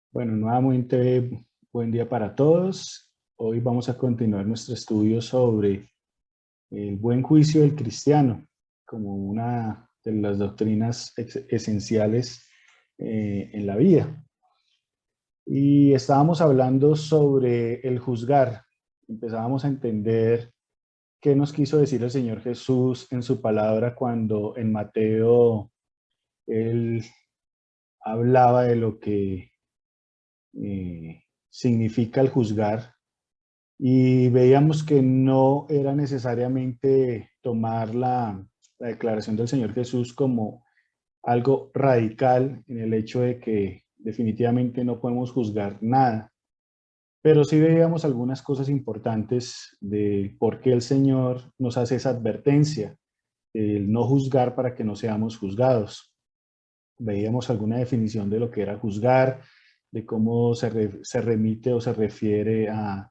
Bueno, nuevamente buen día para todos. Hoy vamos a continuar nuestro estudio sobre el buen juicio del cristiano como una de las doctrinas esenciales en la vida. Y estábamos hablando sobre el juzgar. Empezábamos a entender qué nos quiso decir el Señor Jesús en su palabra cuando en Mateo él hablaba de lo que significa el juzgar. Y veíamos que no era necesariamente tomar la declaración del Señor Jesús como algo radical en el hecho de que definitivamente no podemos juzgar nada, pero sí veíamos algunas cosas importantes de por qué el Señor nos hace esa advertencia, el no juzgar para que no seamos juzgados. Veíamos alguna definición de lo que era juzgar, de cómo se remite o se refiere a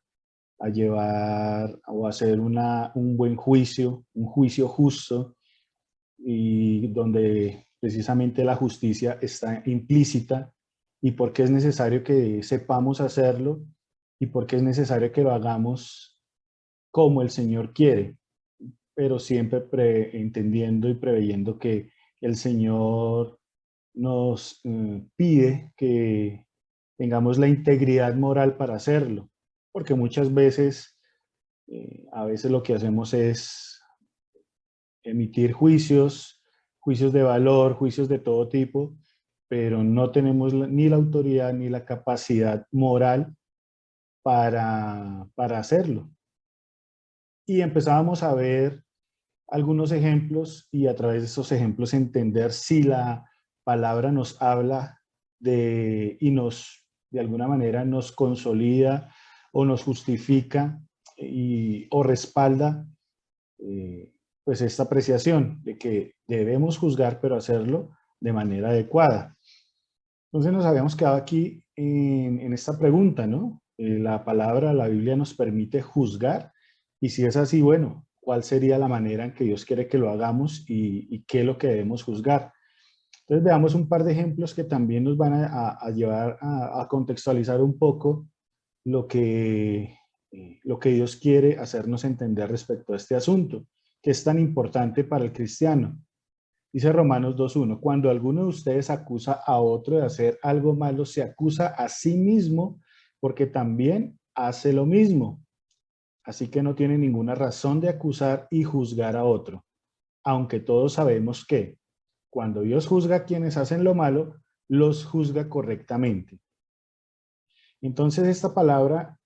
llevar o hacer un buen juicio, un juicio justo, y donde precisamente la justicia está implícita, y por qué es necesario que sepamos hacerlo, y por qué es necesario que lo hagamos como el Señor quiere, pero siempre entendiendo y preveyendo que el Señor nos pide que tengamos la integridad moral para hacerlo, porque muchas veces a veces lo que hacemos es emitir juicios, juicios de valor, juicios de todo tipo, pero no tenemos ni la autoridad ni la capacidad moral para hacerlo. Y empezábamos a ver algunos ejemplos y a través de esos ejemplos entender si la palabra nos habla y de alguna manera nos consolida o nos justifica o respalda eh, pues esta apreciación de que debemos juzgar, pero hacerlo de manera adecuada. Entonces nos habíamos quedado aquí en esta pregunta, ¿no? La palabra, la Biblia nos permite juzgar, y si es así, bueno, ¿cuál sería la manera en que Dios quiere que lo hagamos y qué es lo que debemos juzgar? Entonces veamos un par de ejemplos que también nos van a llevar a contextualizar un poco lo que Dios quiere hacernos entender respecto a este asunto, que es tan importante para el cristiano. Dice Romanos 2.1, cuando alguno de ustedes acusa a otro de hacer algo malo, se acusa a sí mismo porque también hace lo mismo. Así que no tiene ninguna razón de acusar y juzgar a otro, aunque todos sabemos que cuando Dios juzga a quienes hacen lo malo, los juzga correctamente. Entonces esta palabra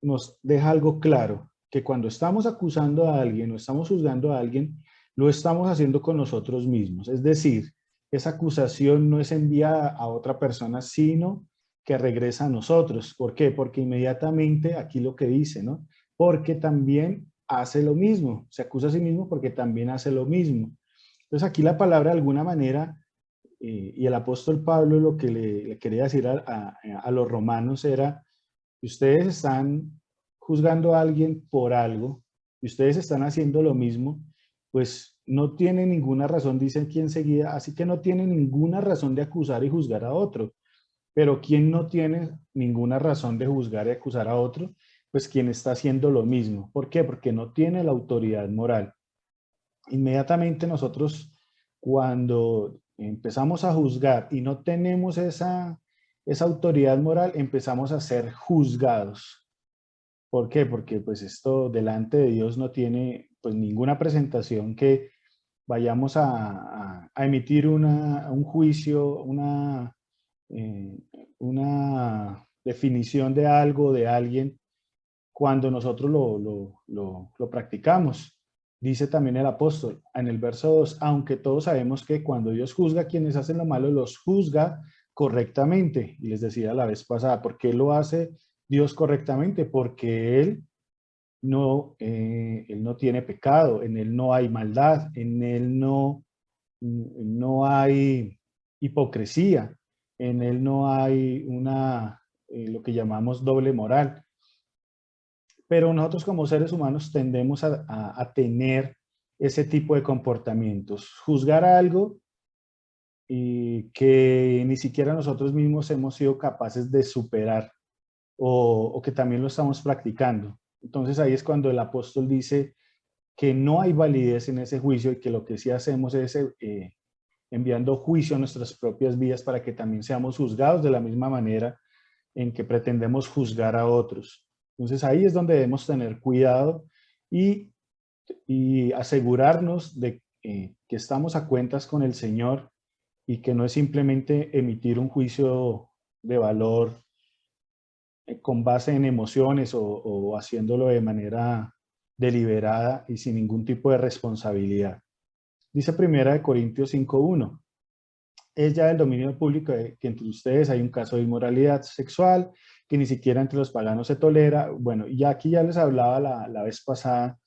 nos deja algo claro, que cuando estamos acusando a alguien o estamos juzgando a alguien, lo estamos haciendo con nosotros mismos. Es decir, esa acusación no es enviada a otra persona, sino que regresa a nosotros. ¿Por qué? Porque inmediatamente aquí lo que dice, ¿no? Porque también hace lo mismo. Se acusa a sí mismo porque también hace lo mismo. Entonces aquí la palabra de alguna manera, y el apóstol Pablo lo que le quería decir a los romanos era, si ustedes están juzgando a alguien por algo y ustedes están haciendo lo mismo, pues no tiene ninguna razón, dicen aquí enseguida, así que no tiene ninguna razón de acusar y juzgar a otro. Pero ¿quién no tiene ninguna razón de juzgar y acusar a otro? Pues quien está haciendo lo mismo. ¿Por qué? Porque no tiene la autoridad moral. Inmediatamente nosotros, cuando empezamos a juzgar y no tenemos esa autoridad moral, empezamos a ser juzgados. ¿Por qué? Porque pues esto delante de Dios no tiene pues ninguna presentación que vayamos a emitir un juicio, eh, una definición de algo, de alguien, cuando nosotros lo practicamos. Dice también el apóstol en el verso 2, aunque todos sabemos que cuando Dios juzga a quienes hacen lo malo, los juzga correctamente. Y les decía la vez pasada, ¿por qué lo hace Dios correctamente? Porque Él no tiene pecado, en Él no hay maldad, en Él no hay hipocresía, en Él no hay lo que llamamos doble moral. Pero nosotros como seres humanos tendemos a tener ese tipo de comportamientos. Juzgar algo y que ni siquiera nosotros mismos hemos sido capaces de superar o que también lo estamos practicando. Entonces ahí es cuando el apóstol dice que no hay validez en ese juicio y que lo que sí hacemos es enviando juicio a nuestras propias vidas para que también seamos juzgados de la misma manera en que pretendemos juzgar a otros. Entonces ahí es donde debemos tener cuidado y asegurarnos de que estamos a cuentas con el Señor y que no es simplemente emitir un juicio de valor con base en emociones o haciéndolo de manera deliberada y sin ningún tipo de responsabilidad. Dice Primera de Corintios 5:1. Es ya del dominio público que entre ustedes hay un caso de inmoralidad sexual que ni siquiera entre los paganos se tolera. Bueno, y aquí ya les hablaba la vez pasada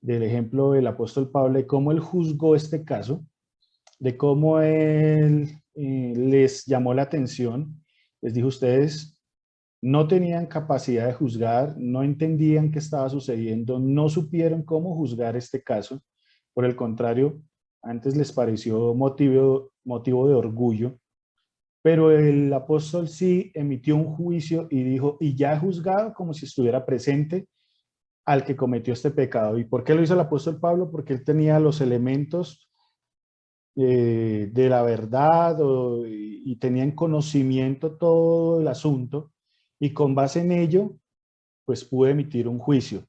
del ejemplo del apóstol Pablo de cómo él juzgó este caso, de cómo él les llamó la atención, les dijo: ustedes no tenían capacidad de juzgar, no entendían qué estaba sucediendo, no supieron cómo juzgar este caso. Por el contrario, antes les pareció motivo de orgullo, pero el apóstol sí emitió un juicio y dijo: y ya he juzgado, como si estuviera presente al que cometió este pecado. ¿Y por qué lo hizo el apóstol Pablo? Porque él tenía los elementos de la verdad y tenían conocimiento todo el asunto, y con base en ello pues pude emitir un juicio.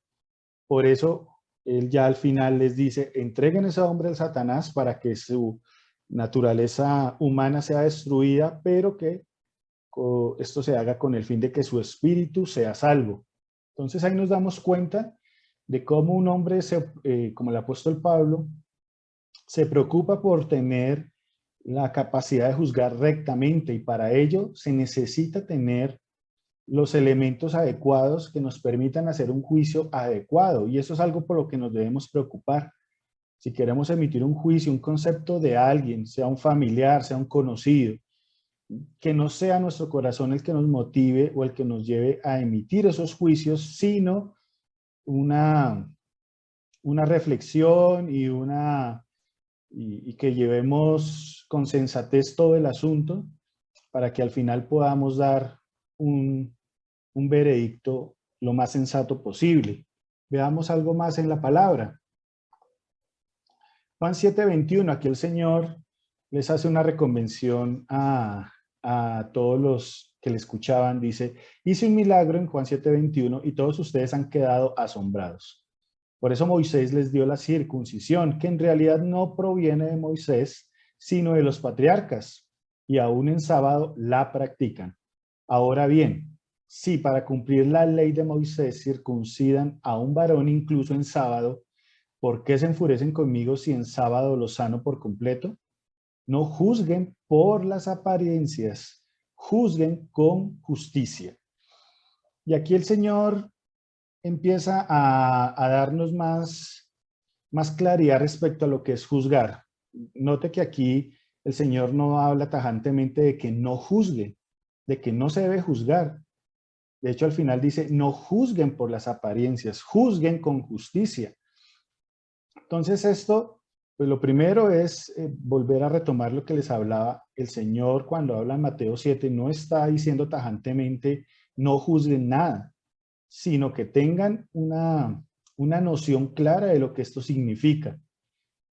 Por eso él ya al final les dice: entreguen a ese hombre al Satanás para que su naturaleza humana sea destruida, pero que esto se haga con el fin de que su espíritu sea salvo. Entonces ahí nos damos cuenta de cómo un hombre, como el apóstol Pablo, se preocupa por tener la capacidad de juzgar rectamente, y para ello se necesita tener los elementos adecuados que nos permitan hacer un juicio adecuado, y eso es algo por lo que nos debemos preocupar. Si queremos emitir un juicio, un concepto de alguien, sea un familiar, sea un conocido, que no sea nuestro corazón el que nos motive o el que nos lleve a emitir esos juicios, sino una, una reflexión y que llevemos con sensatez todo el asunto para que al final podamos dar un veredicto lo más sensato posible. Veamos algo más en la palabra. Juan 7:21, aquí el Señor les hace una reconvención a todos los que le escuchaban. Dice: hice un milagro en Juan 7:21 y todos ustedes han quedado asombrados. Por eso Moisés les dio la circuncisión, que en realidad no proviene de Moisés, sino de los patriarcas, y aún en sábado la practican. Ahora bien, si para cumplir la ley de Moisés circuncidan a un varón incluso en sábado, ¿por qué se enfurecen conmigo si en sábado lo sano por completo? No juzguen por las apariencias, juzguen con justicia. Y aquí el Señor empieza a darnos más claridad respecto a lo que es juzgar. Note que aquí el Señor no habla tajantemente de que no juzguen, de que no se debe juzgar. De hecho, al final dice: no juzguen por las apariencias, juzguen con justicia. Entonces esto, pues lo primero es volver a retomar lo que les hablaba el Señor cuando habla en Mateo 7. No está diciendo tajantemente no juzguen nada, sino que tengan una noción clara de lo que esto significa.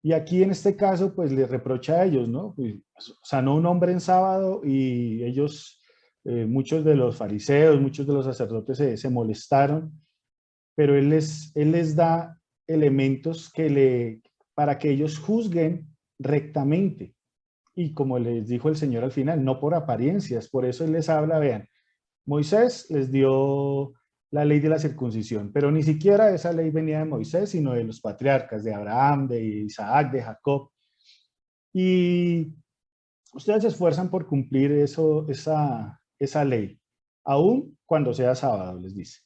Y aquí en este caso, pues le reprocha a ellos, ¿no? Pues, sanó un hombre en sábado y ellos, muchos de los fariseos, muchos de los sacerdotes se molestaron, pero él les da elementos para que ellos juzguen rectamente. Y como les dijo el Señor al final, no por apariencias. Por eso él les habla: vean, Moisés les dio la ley de la circuncisión, pero ni siquiera esa ley venía de Moisés, sino de los patriarcas, de Abraham, de Isaac, de Jacob. Y ustedes se esfuerzan por cumplir esa ley, aún cuando sea sábado, les dice.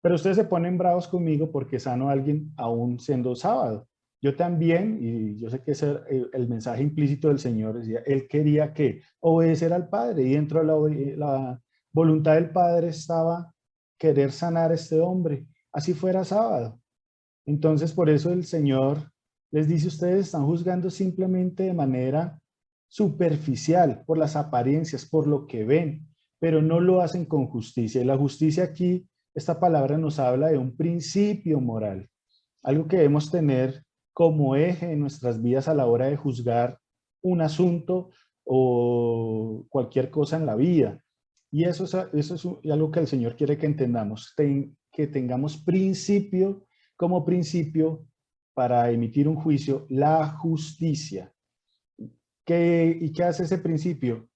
Pero ustedes se ponen bravos conmigo porque sano a alguien aún siendo sábado. Yo también, y yo sé que ese es el mensaje implícito del Señor, decía, él quería que obedecer al Padre, y dentro de la voluntad del Padre estaba querer sanar a este hombre, así fuera sábado. Entonces, por eso el Señor les dice: ustedes están juzgando simplemente de manera superficial, por las apariencias, por lo que ven, pero no lo hacen con justicia. Y la justicia aquí, esta palabra nos habla de un principio moral, algo que debemos tener como eje en nuestras vidas a la hora de juzgar un asunto o cualquier cosa en la vida. Y eso es algo que el Señor quiere que entendamos, que tengamos principio como principio para emitir un juicio, la justicia. ¿Y qué hace ese principio?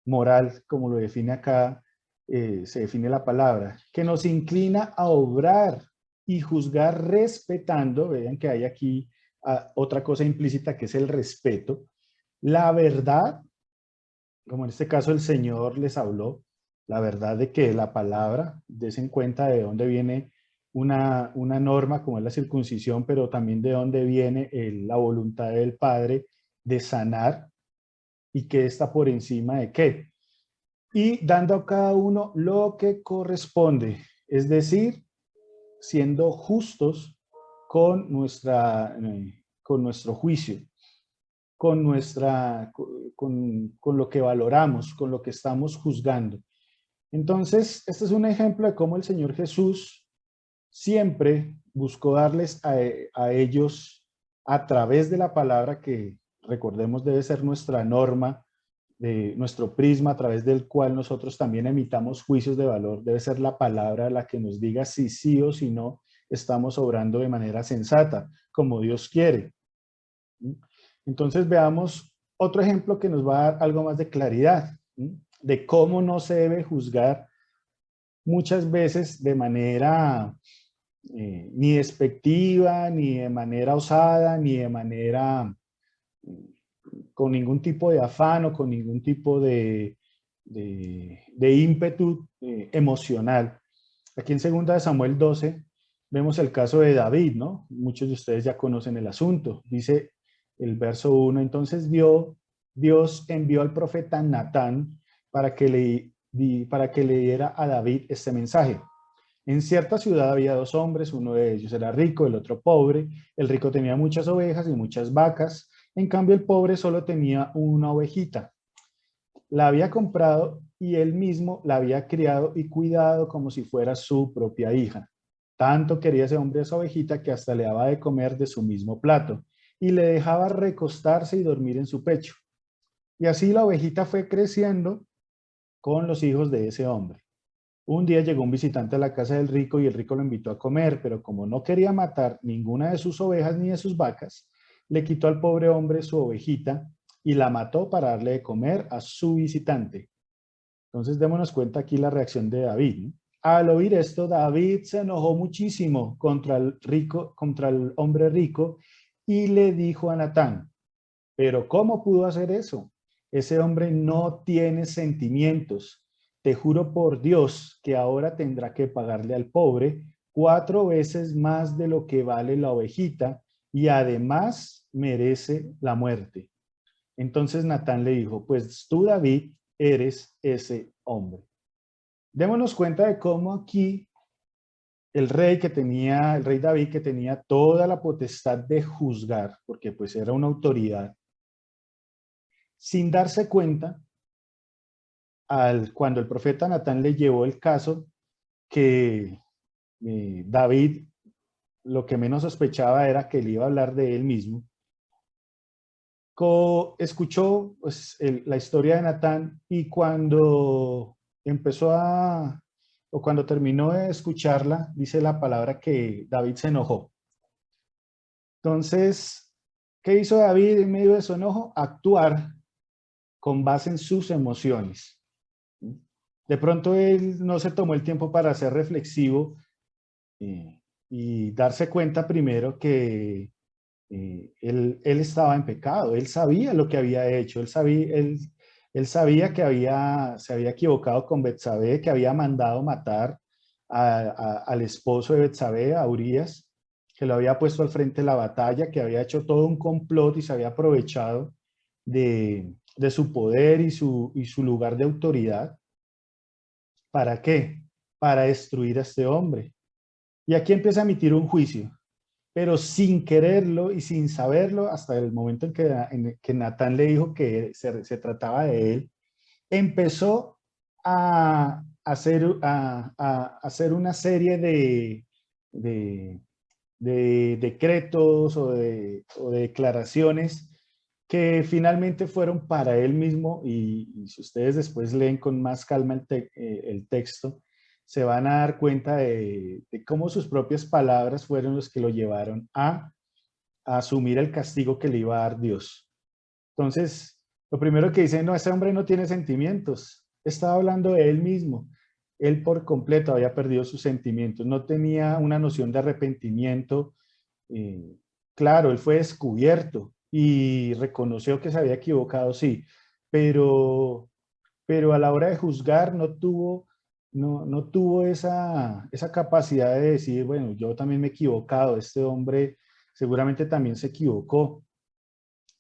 Moral, como lo define acá, se define la palabra, que nos inclina a obrar y juzgar respetando, vean que hay aquí otra cosa implícita que es el respeto, la verdad, como en este caso el Señor les habló, la verdad de que la palabra, des en cuenta de dónde viene una norma como es la circuncisión, pero también de dónde viene la voluntad del Padre de sanar y que está por encima de qué. Y dando a cada uno lo que corresponde, es decir, siendo justos con, con nuestro juicio, con lo que valoramos, con lo que estamos juzgando. Entonces, este es un ejemplo de cómo el Señor Jesús siempre buscó darles a ellos, a través de la palabra que, recordemos, debe ser nuestra norma, de nuestro prisma a través del cual nosotros también emitamos juicios de valor, debe ser la palabra la que nos diga si sí o si no estamos obrando de manera sensata, como Dios quiere. Entonces veamos otro ejemplo que nos va a dar algo más de claridad, de cómo no se debe juzgar muchas veces de manera ni despectiva, ni de manera osada, ni de manera con ningún tipo de afán o con ningún tipo de ímpetu emocional. Aquí en 2 Samuel 12 vemos el caso de David, ¿no? Muchos de ustedes ya conocen el asunto. Dice el verso 1, entonces Dios envió al profeta Natán para que le diera a David este mensaje. En cierta ciudad había 2 hombres, uno de ellos era rico, el otro pobre. El rico tenía muchas ovejas y muchas vacas, en cambio el pobre solo tenía una ovejita. La había comprado y él mismo la había criado y cuidado como si fuera su propia hija. Tanto quería ese hombre a esa ovejita que hasta le daba de comer de su mismo plato y le dejaba recostarse y dormir en su pecho. Y así la ovejita fue creciendo con los hijos de ese hombre. Un día llegó un visitante a la casa del rico y el rico lo invitó a comer, pero como no quería matar ninguna de sus ovejas ni de sus vacas, le quitó al pobre hombre su ovejita y la mató para darle de comer a su visitante. Entonces démonos cuenta aquí la reacción de David, ¿no? Al oír esto, David se enojó muchísimo contra el hombre rico y le dijo a Natán, pero ¿cómo pudo hacer eso? Ese hombre no tiene sentimientos. Te juro por Dios que ahora tendrá que pagarle al pobre 4 veces más de lo que vale la ovejita y además merece la muerte. Entonces Natán le dijo, pues tú, David, eres ese hombre. Démonos cuenta de cómo aquí el rey David, que tenía toda la potestad de juzgar, porque pues era una autoridad, sin darse cuenta, cuando el profeta Natán le llevó el caso, que David lo que menos sospechaba era que él iba a hablar de él mismo, escuchó pues, la historia de Natán y cuando o cuando terminó de escucharla, dice la palabra que David se enojó. Entonces, ¿qué hizo David en medio de su enojo? Actuar con base en sus emociones. De pronto él no se tomó el tiempo para ser reflexivo y darse cuenta primero que él estaba en pecado, él sabía lo que había hecho, él sabía que se había equivocado con Betsabé, que había mandado matar al esposo de Betsabé, a Urías, que lo había puesto al frente de la batalla, que había hecho todo un complot y se había aprovechado de su poder y su lugar de autoridad. ¿Para qué? Para destruir a este hombre. Y aquí empieza a emitir un juicio. pero sin quererlo y sin saberlo, hasta el momento en que Natán le dijo que se trataba de él, empezó a hacer una serie de, de decretos o de declaraciones que finalmente fueron para él mismo, y si ustedes después leen con más calma el texto, se van a dar cuenta de cómo sus propias palabras fueron los que lo llevaron a asumir el castigo que le iba a dar Dios. Entonces, lo primero que dice, no, ese hombre no tiene sentimientos. Estaba hablando de él mismo. Él por completo había perdido sus sentimientos. No tenía una noción de arrepentimiento. Eh, claro, él fue descubierto y reconoció que se había equivocado, sí, pero, pero a la hora de juzgar no tuvo esa capacidad de decir, bueno, yo también me he equivocado, este hombre seguramente también se equivocó.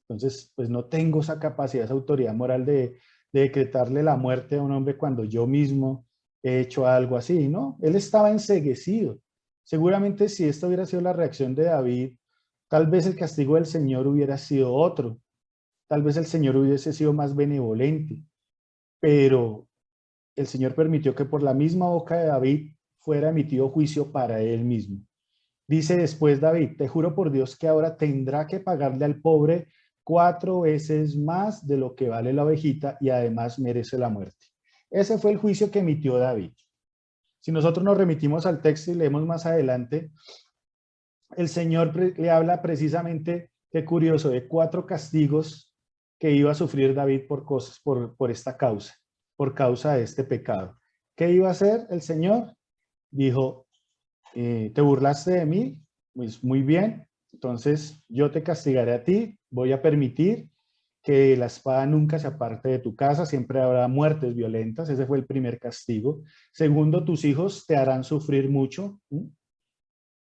Entonces, pues no tengo esa capacidad, esa autoridad moral de decretarle la muerte a un hombre cuando yo mismo he hecho algo así, ¿no? Él estaba enceguecido. Seguramente si esta hubiera sido la reacción de David, tal vez el castigo del Señor hubiera sido otro. Tal vez el Señor hubiese sido más benevolente, pero el Señor permitió que por la misma boca de David fuera emitido juicio para él mismo. Dice después David, te juro por Dios que ahora tendrá que pagarle al pobre 4 veces más de lo que vale la ovejita y además merece la muerte. Ese fue el juicio que emitió David. Si nosotros nos remitimos al texto y leemos más adelante, el Señor le habla precisamente, qué curioso, de 4 castigos que iba a sufrir David por esta causa, por causa de este pecado. ¿Qué iba a hacer el Señor? Dijo, te burlaste de mí, pues muy bien, entonces yo te castigaré a ti, voy a permitir que la espada nunca se aparte de tu casa, siempre habrá muertes violentas, ese fue el primer castigo. Segundo, tus hijos te harán sufrir mucho.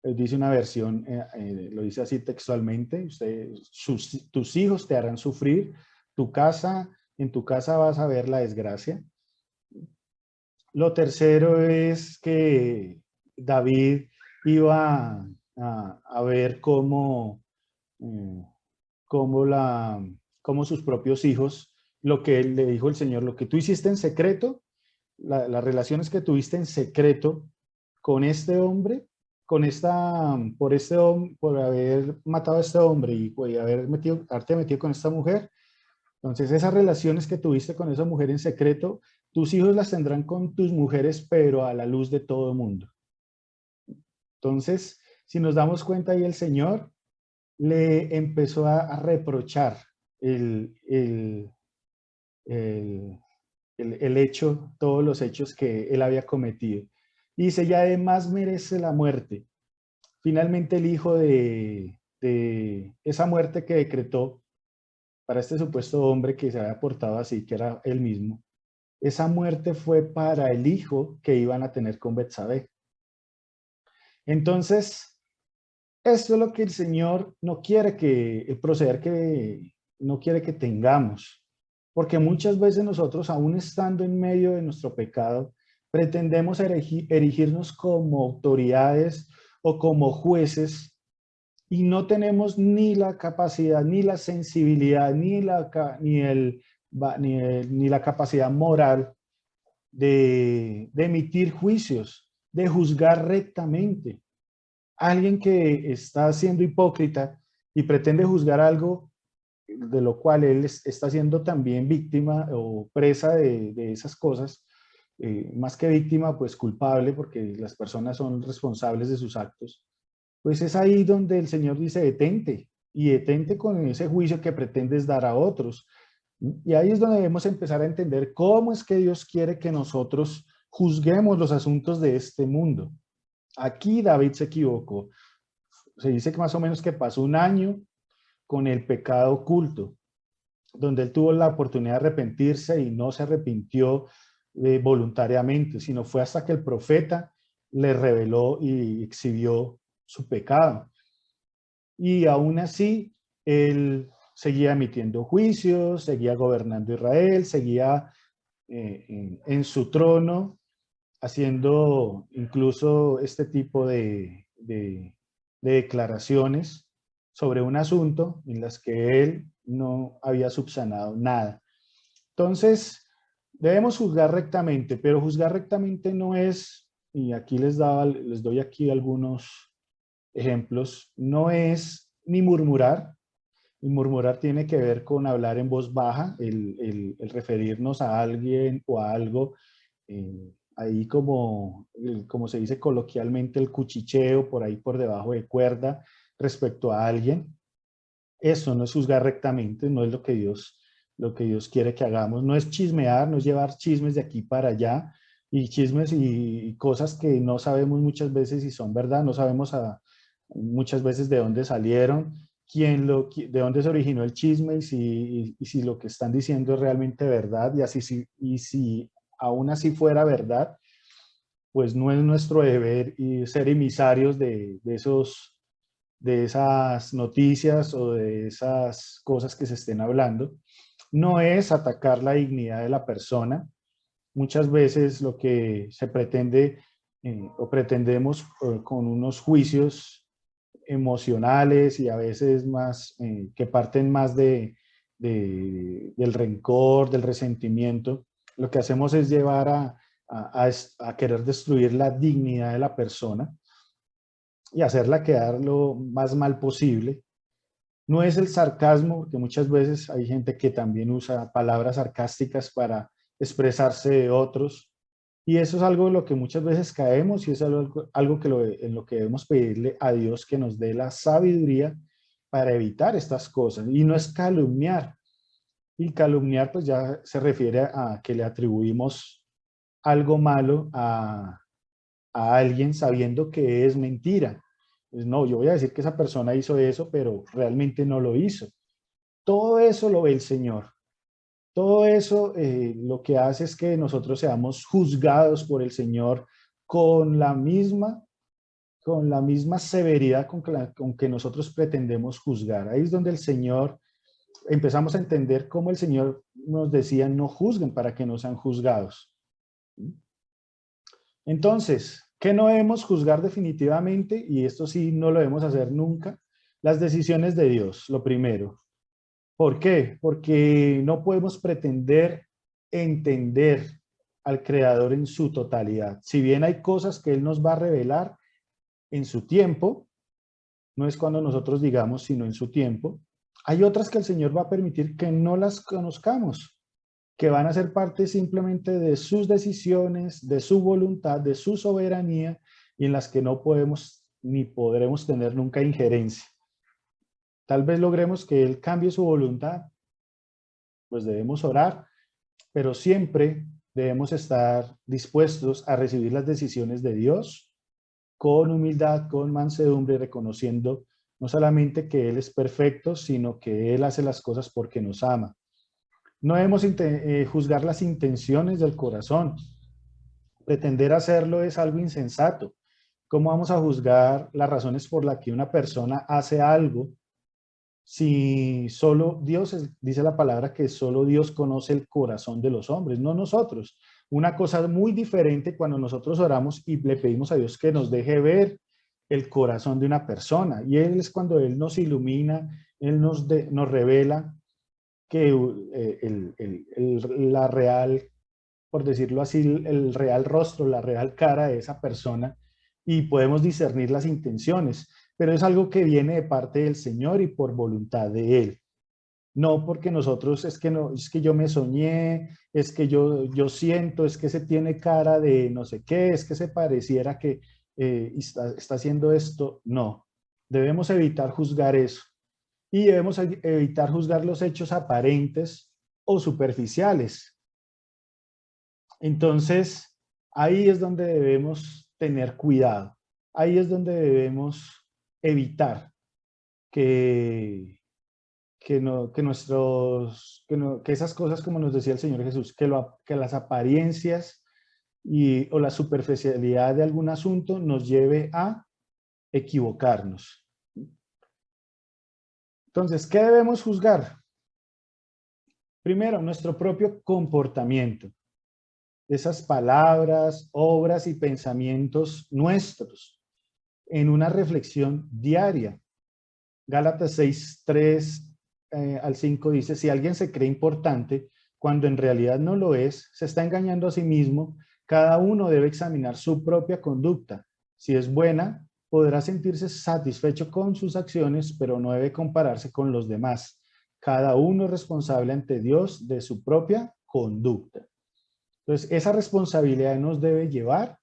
Dice una versión, lo dice así textualmente, tus hijos te harán sufrir, en tu casa vas a ver la desgracia. Lo tercero es que David iba a ver eh, cómo, cómo sus propios hijos, lo que le dijo el Señor, lo que tú hiciste en secreto, las relaciones que tuviste en secreto con este hombre, por haber matado a este hombre y por haberte metido con esta mujer. Entonces, esas relaciones que tuviste con esa mujer en secreto, tus hijos las tendrán con tus mujeres, pero a la luz de todo el mundo. Entonces, si nos damos cuenta ahí, el Señor le empezó a reprochar el, el, el, el hecho, todos los hechos que él había cometido. Y dice, y además merece la muerte. Finalmente el hijo de esa muerte que decretó para este supuesto hombre que se había portado así, que era él mismo, esa muerte fue para el hijo que iban a tener con Betsabé. Entonces, esto es lo que el Señor no quiere el proceder que no quiere que tengamos, porque muchas veces nosotros, aún estando en medio de nuestro pecado, pretendemos erigirnos como autoridades o como jueces y no tenemos ni la capacidad, ni la sensibilidad, ni la capacidad moral de emitir juicios, de juzgar rectamente. Alguien que está siendo hipócrita y pretende juzgar algo de lo cual él está siendo también víctima o presa de esas cosas, más que víctima, pues culpable, porque las personas son responsables de sus actos, pues es ahí donde el Señor dice, detente, y detente con ese juicio que pretendes dar a otros. Y ahí es donde debemos empezar a entender cómo es que Dios quiere que nosotros juzguemos los asuntos de este mundo. Aquí David se equivocó. Se dice que más o menos que pasó un año con el pecado oculto, donde él tuvo la oportunidad de arrepentirse y no se arrepintió voluntariamente, sino fue hasta que el profeta le reveló y exhibió su pecado. Y aún así, él seguía emitiendo juicios, seguía gobernando Israel, seguía en su trono, haciendo incluso este tipo de declaraciones sobre un asunto en las que él no había subsanado nada. Entonces, debemos juzgar rectamente, pero juzgar rectamente no es, y aquí les doy aquí algunos ejemplos, no es ni murmurar. Y murmurar tiene que ver con hablar en voz baja, el referirnos a alguien o a algo, ahí como se dice coloquialmente, el cuchicheo por ahí por debajo de cuerda respecto a alguien. Eso no es juzgar rectamente, no es lo que Dios quiere que hagamos. No es chismear, no es llevar chismes de aquí para allá y chismes y cosas que no sabemos muchas veces si son verdad, no sabemos muchas veces de dónde salieron, de dónde se originó el chisme y si lo que están diciendo es realmente verdad y si aún así fuera verdad, pues no es nuestro deber y ser emisarios de esas noticias o de esas cosas que se estén hablando. No es atacar la dignidad de la persona. Muchas veces lo que se pretende o pretendemos con unos juicios emocionales y a veces más que parten más del rencor, del resentimiento, lo que hacemos es llevar a querer destruir la dignidad de la persona y hacerla quedar lo más mal posible. No es el sarcasmo, porque muchas veces hay gente que también usa palabras sarcásticas para expresarse de otros, y eso es algo en lo que muchas veces caemos y es algo en lo que debemos pedirle a Dios que nos dé la sabiduría para evitar estas cosas. Y no es calumniar. Y calumniar pues ya se refiere a que le atribuimos algo malo a alguien sabiendo que es mentira. Pues no, yo voy a decir que esa persona hizo eso, pero realmente no lo hizo. Todo eso lo ve el Señor. Todo eso lo que hace es que nosotros seamos juzgados por el Señor con la misma, con la misma severidad con que nosotros pretendemos juzgar. Ahí es donde el Señor, empezamos a entender cómo el Señor nos decía, no juzguen para que no sean juzgados. Entonces, ¿qué no debemos juzgar definitivamente? Y esto sí no lo debemos hacer nunca. Las decisiones de Dios, lo primero. ¿Por qué? Porque no podemos pretender entender al Creador en su totalidad. Si bien hay cosas que Él nos va a revelar en su tiempo, no es cuando nosotros digamos, sino en su tiempo, hay otras que el Señor va a permitir que no las conozcamos, que van a ser parte simplemente de sus decisiones, de su voluntad, de su soberanía, y en las que no podemos ni podremos tener nunca injerencia. Tal vez logremos que Él cambie su voluntad, pues debemos orar, pero siempre debemos estar dispuestos a recibir las decisiones de Dios con humildad, con mansedumbre, reconociendo no solamente que Él es perfecto, sino que Él hace las cosas porque nos ama. No debemos juzgar las intenciones del corazón. Pretender hacerlo es algo insensato. ¿Cómo vamos a juzgar las razones por las que una persona hace algo si solo Dios, dice la palabra que solo Dios conoce el corazón de los hombres, no nosotros? Una cosa muy diferente cuando nosotros oramos y le pedimos a Dios que nos deje ver el corazón de una persona. Y Él es cuando Él nos ilumina, Él nos revela que la real, por decirlo así, el real rostro, la real cara de esa persona y podemos discernir las intenciones, pero es algo que viene de parte del Señor y por voluntad de Él. No porque nosotros, es que yo me soñé, es que yo siento, es que se tiene cara de no sé qué, es que se pareciera que está haciendo esto. No, debemos evitar juzgar eso y debemos evitar juzgar los hechos aparentes o superficiales. Entonces, ahí es donde debemos tener cuidado. Ahí es donde debemos evitar que, que esas cosas, como nos decía el Señor Jesús, que las apariencias o la superficialidad de algún asunto nos lleve a equivocarnos. Entonces, ¿qué debemos juzgar? Primero, nuestro propio comportamiento. Esas palabras, obras y pensamientos nuestros. en una reflexión diaria. Gálatas 6, 3 al 5 dice, si alguien se cree importante cuando en realidad no lo es, se está engañando a sí mismo. Cada uno debe examinar su propia conducta. Si es buena, podrá sentirse satisfecho con sus acciones, pero no debe compararse con los demás. Cada uno es responsable ante Dios de su propia conducta. Entonces, esa responsabilidad nos debe llevar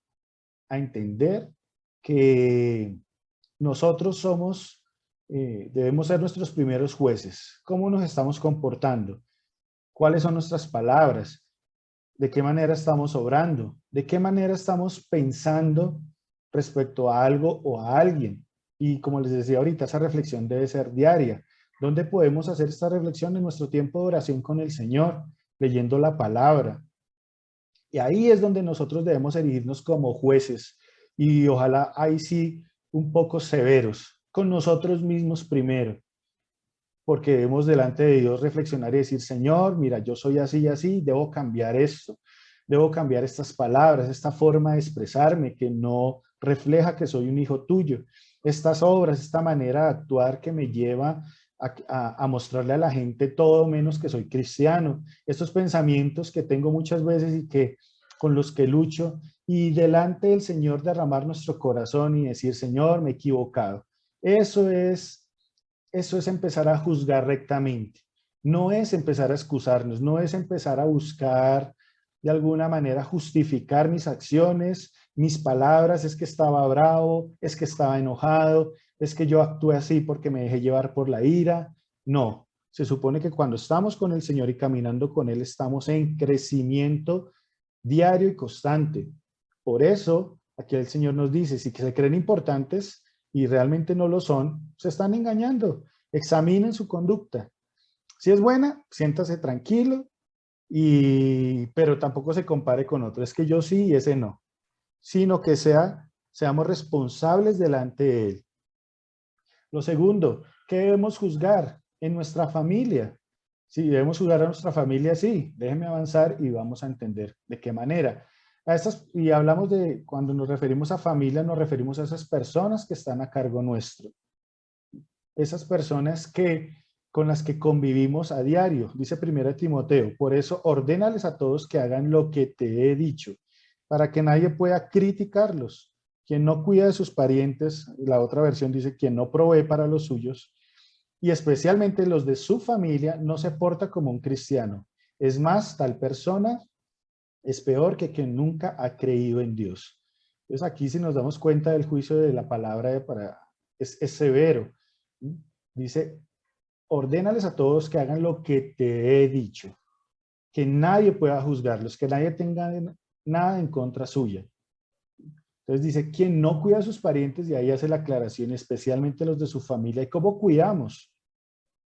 a entender que nosotros debemos ser nuestros primeros jueces. ¿Cómo nos estamos comportando? ¿Cuáles son nuestras palabras? ¿De qué manera estamos obrando? ¿De qué manera estamos pensando respecto a algo o a alguien? Y como les decía ahorita, esa reflexión debe ser diaria. ¿Dónde podemos hacer esta reflexión? En nuestro tiempo de oración con el Señor, leyendo la palabra. Y ahí es donde nosotros debemos erigirnos como jueces y ojalá ahí sí un poco severos, con nosotros mismos primero, porque debemos delante de Dios reflexionar y decir, Señor, mira, yo soy así y así, debo cambiar esto, debo cambiar estas palabras, esta forma de expresarme que no refleja que soy un hijo tuyo, estas obras, esta manera de actuar que me lleva a mostrarle a la gente todo menos que soy cristiano, estos pensamientos que tengo muchas veces y que con los que lucho, y delante del Señor derramar nuestro corazón y decir, Señor, me he equivocado. Eso es empezar a juzgar rectamente. No es empezar a excusarnos, no es empezar a buscar de alguna manera justificar mis acciones, mis palabras, es que estaba bravo, es que estaba enojado, es que yo actué así porque me dejé llevar por la ira. No, se supone que cuando estamos con el Señor y caminando con Él, estamos en crecimiento diario y constante. Por eso, aquí el Señor nos dice, si se creen importantes y realmente no lo son, se están engañando. Examinen su conducta. Si es buena, siéntase tranquilo, pero tampoco se compare con otro. Es que yo sí y ese no. Sino que seamos responsables delante de Él. Lo segundo, ¿qué debemos juzgar en nuestra familia? Si debemos juzgar a nuestra familia, sí. Déjenme avanzar y vamos a entender de qué manera. Y hablamos de, cuando nos referimos a familia, nos referimos a esas personas que están a cargo nuestro. Esas personas con las que convivimos a diario. Dice 1 Timoteo, por eso ordénales a todos que hagan lo que te he dicho, para que nadie pueda criticarlos. Quien no cuida de sus parientes, la otra versión dice, quien no provee para los suyos, y especialmente los de su familia, no se porta como un cristiano. Es más, tal persona es peor que quien nunca ha creído en Dios. Entonces aquí si nos damos cuenta del juicio de la palabra es severo. Dice, ordénales a todos que hagan lo que te he dicho, que nadie pueda juzgarlos, que nadie tenga nada en contra suya. Entonces dice, quien no cuida a sus parientes, y ahí hace la aclaración, especialmente los de su familia. ¿Y cómo cuidamos?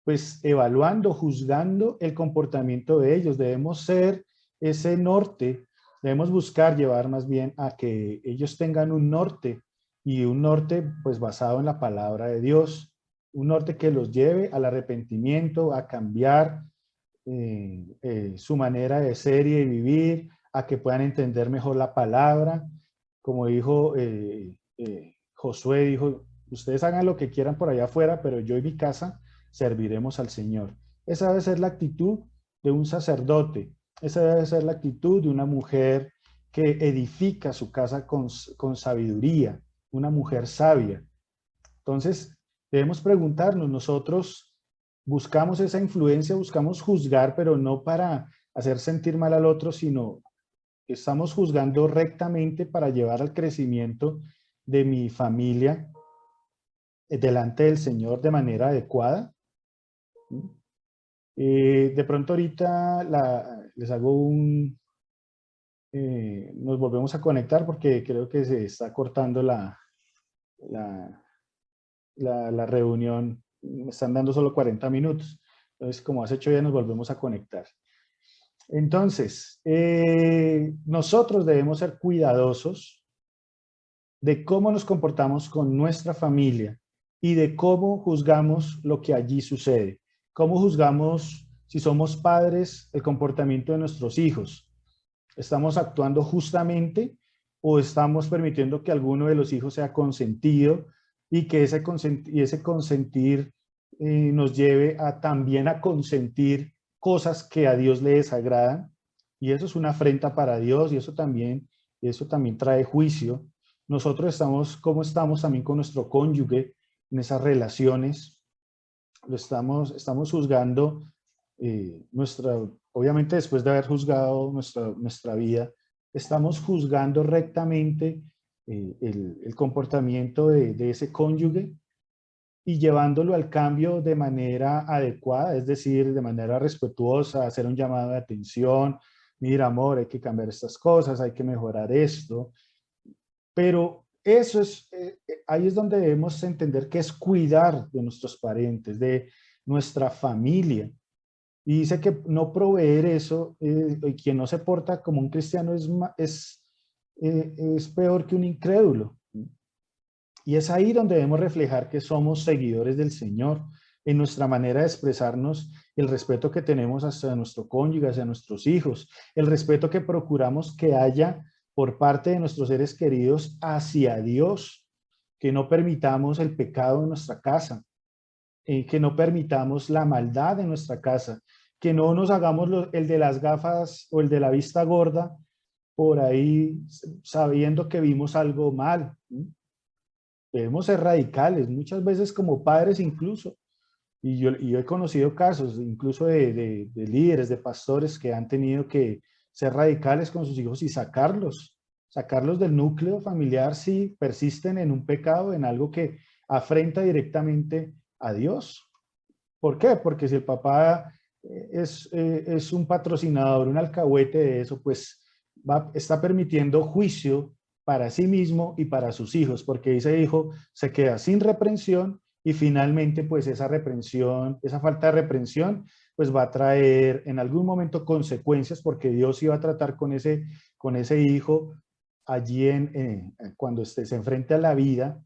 Pues evaluando, juzgando el comportamiento de ellos. Debemos ser ese norte, debemos buscar llevar más bien a que ellos tengan un norte, y un norte pues basado en la palabra de Dios, un norte que los lleve al arrepentimiento, a cambiar su manera de ser y de vivir, a que puedan entender mejor la palabra. Como dijo Josué, dijo, ustedes hagan lo que quieran por allá afuera, pero yo y mi casa serviremos al Señor. Esa debe ser la actitud de un sacerdote, esa debe ser la actitud de una mujer que edifica su casa con sabiduría, una mujer sabia. Entonces, debemos preguntarnos, nosotros buscamos esa influencia, buscamos juzgar, pero no para hacer sentir mal al otro, sino estamos juzgando rectamente para llevar al crecimiento de mi familia delante del Señor de manera adecuada. De pronto ahorita les hago nos volvemos a conectar porque creo que se está cortando la reunión. Me están dando solo 40 minutos. Entonces, como hace 8 días, nos volvemos a conectar. Entonces, nosotros debemos ser cuidadosos de cómo nos comportamos con nuestra familia y de cómo juzgamos lo que allí sucede. Cómo juzgamos, si somos padres, el comportamiento de nuestros hijos. ¿Estamos actuando justamente o estamos permitiendo que alguno de los hijos sea consentido y que ese consentir nos lleve a también a consentir cosas que a Dios le desagradan, y eso es una afrenta para Dios, y eso también trae juicio. Nosotros estamos, ¿cómo estamos también con nuestro cónyuge en esas relaciones? Estamos juzgando obviamente después de haber juzgado nuestra vida, estamos juzgando rectamente el comportamiento de ese cónyuge y llevándolo al cambio de manera adecuada, es decir, de manera respetuosa, hacer un llamado de atención, mira amor, hay que cambiar estas cosas, hay que mejorar esto, pero eso es, ahí es donde debemos entender que es cuidar de nuestros parientes, de nuestra familia. Y dice que no proveer eso, quien no se porta como un cristiano es peor que un incrédulo. Y es ahí donde debemos reflejar que somos seguidores del Señor, en nuestra manera de expresarnos, el respeto que tenemos hacia nuestro cónyuge, hacia nuestros hijos, el respeto que procuramos que haya por parte de nuestros seres queridos hacia Dios, que no permitamos el pecado en nuestra casa, que no permitamos la maldad en nuestra casa, que no nos hagamos el de las gafas o el de la vista gorda por ahí sabiendo que vimos algo mal. Debemos ser radicales, muchas veces como padres incluso. Y yo he conocido casos incluso de líderes, de pastores que han tenido que ser radicales con sus hijos y sacarlos del núcleo familiar si persisten en un pecado, en algo que afrenta directamente a Dios. ¿Por qué? Porque si el papá es un patrocinador, un alcahuete de eso, pues está permitiendo juicio para sí mismo y para sus hijos, porque ese hijo se queda sin reprensión y finalmente pues esa reprensión, esa falta de reprensión, pues va a traer en algún momento consecuencias porque Dios iba a tratar con ese hijo allí cuando se enfrente a la vida,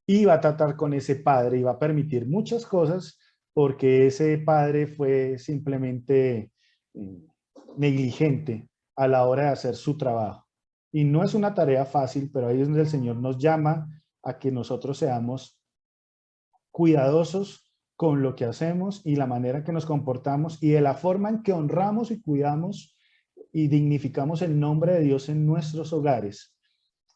y va a tratar con ese padre y va a permitir muchas cosas porque ese padre fue simplemente negligente a la hora de hacer su trabajo. Y no es una tarea fácil, pero ahí es donde el Señor nos llama a que nosotros seamos cuidadosos con lo que hacemos y la manera en que nos comportamos y de la forma en que honramos y cuidamos y dignificamos el nombre de Dios en nuestros hogares,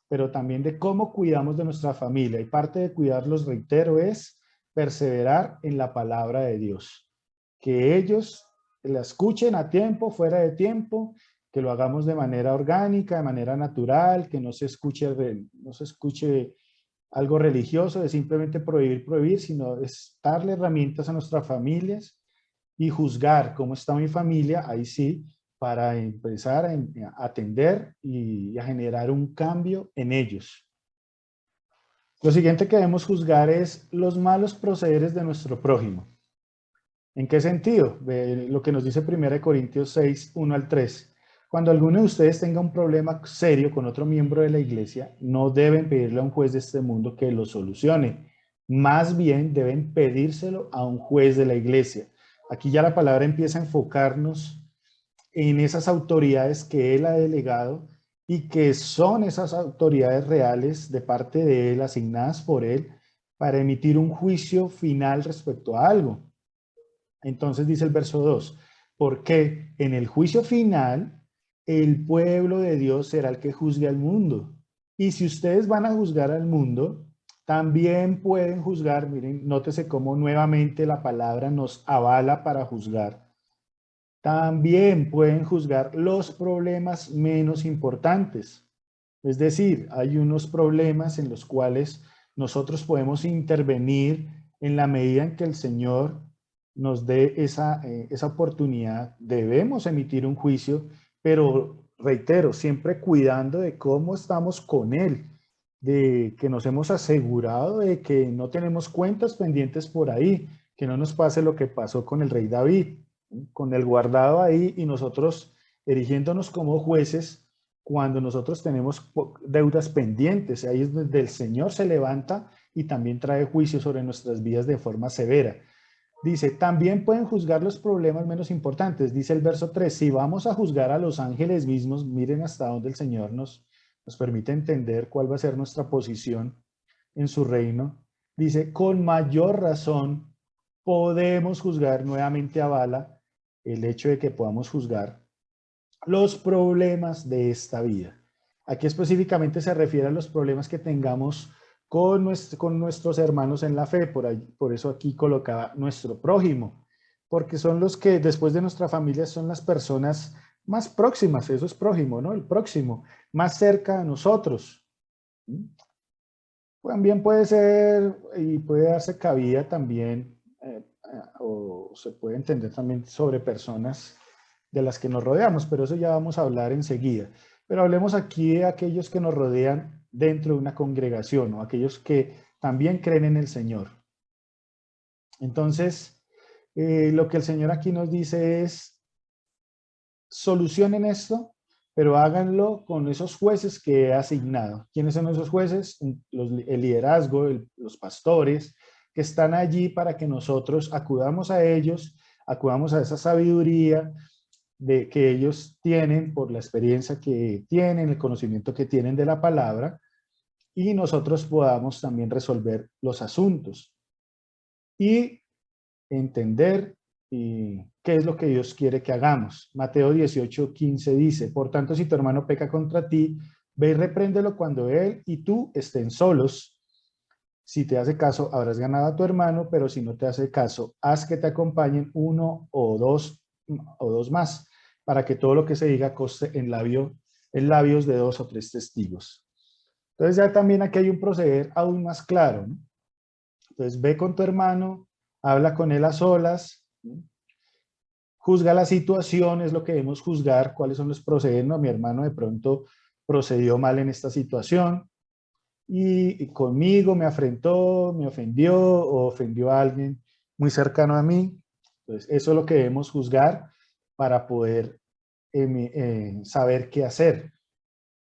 pero también de cómo cuidamos de nuestra familia. Y parte de cuidarlos, reitero, es perseverar en la palabra de Dios. Que ellos la escuchen a tiempo, fuera de tiempo, que lo hagamos de manera orgánica, de manera natural, que no se escuche algo religioso de simplemente prohibir, sino es darle herramientas a nuestras familias y juzgar cómo está mi familia, ahí sí, para empezar a atender y a generar un cambio en ellos. Lo siguiente que debemos juzgar es los malos procederes de nuestro prójimo. ¿En qué sentido? Lo que nos dice 1 Corintios 6, 1 al 3. Cuando alguno de ustedes tenga un problema serio con otro miembro de la iglesia, no deben pedirle a un juez de este mundo que lo solucione. Más bien deben pedírselo a un juez de la iglesia. Aquí ya la palabra empieza a enfocarnos en esas autoridades que él ha delegado y que son esas autoridades reales de parte de él, asignadas por él, para emitir un juicio final respecto a algo. Entonces dice el verso 2, porque en el juicio final el pueblo de Dios será el que juzgue al mundo. Y si ustedes van a juzgar al mundo, también pueden juzgar, miren, nótese cómo nuevamente la palabra nos avala para juzgar. También pueden juzgar los problemas menos importantes. Es decir, hay unos problemas en los cuales nosotros podemos intervenir en la medida en que el Señor nos dé esa oportunidad. Debemos emitir un juicio, pero reitero, siempre cuidando de cómo estamos con Él, de que nos hemos asegurado de que no tenemos cuentas pendientes por ahí, que no nos pase lo que pasó con el rey David, con el guardado ahí y nosotros erigiéndonos como jueces cuando nosotros tenemos deudas pendientes. Ahí es donde el Señor se levanta y también trae juicio sobre nuestras vidas de forma severa. Dice, también pueden juzgar los problemas menos importantes. Dice el verso 3, si vamos a juzgar a los ángeles mismos, miren hasta dónde el Señor nos nos permite entender cuál va a ser nuestra posición en su reino, dice, con mayor razón podemos juzgar, nuevamente avala el hecho de que podamos juzgar los problemas de esta vida. Aquí específicamente se refiere a los problemas que tengamos con nuestros hermanos en la fe, por eso aquí colocaba nuestro prójimo, porque son los que después de nuestra familia son las personas más próximas, eso es prójimo, ¿no? El próximo, más cerca a nosotros. También puede ser y puede darse cabida también, o se puede entender también sobre personas de las que nos rodeamos, pero eso ya vamos a hablar enseguida. Pero hablemos aquí de aquellos que nos rodean dentro de una congregación o aquellos que también creen en el Señor. Entonces, lo que el Señor aquí nos dice es, solucionen esto, pero háganlo con esos jueces que he asignado. ¿Quiénes son esos jueces? El liderazgo, los pastores, que están allí para que nosotros acudamos a ellos, acudamos a esa sabiduría que ellos tienen por la experiencia que tienen, el conocimiento que tienen de la palabra, y nosotros podamos también resolver los asuntos y entender qué es lo que Dios quiere que hagamos. Mateo 18:15 dice, por tanto, si tu hermano peca contra ti, ve y repréndelo cuando él y tú estén solos. Si te hace caso, habrás ganado a tu hermano, pero si no te hace caso, haz que te acompañen uno o dos más, para que todo lo que se diga conste en labios de 2 o 3 testigos. Entonces ya también aquí hay un proceder aún más claro, ¿no? Entonces ve con tu hermano, habla con él a solas, ¿no? Juzga la situación, es lo que debemos juzgar, cuáles son los procederes. No, mi hermano de pronto procedió mal en esta situación y conmigo me afrentó, me ofendió o ofendió a alguien muy cercano a mí. Entonces eso es lo que debemos juzgar para poder saber qué hacer.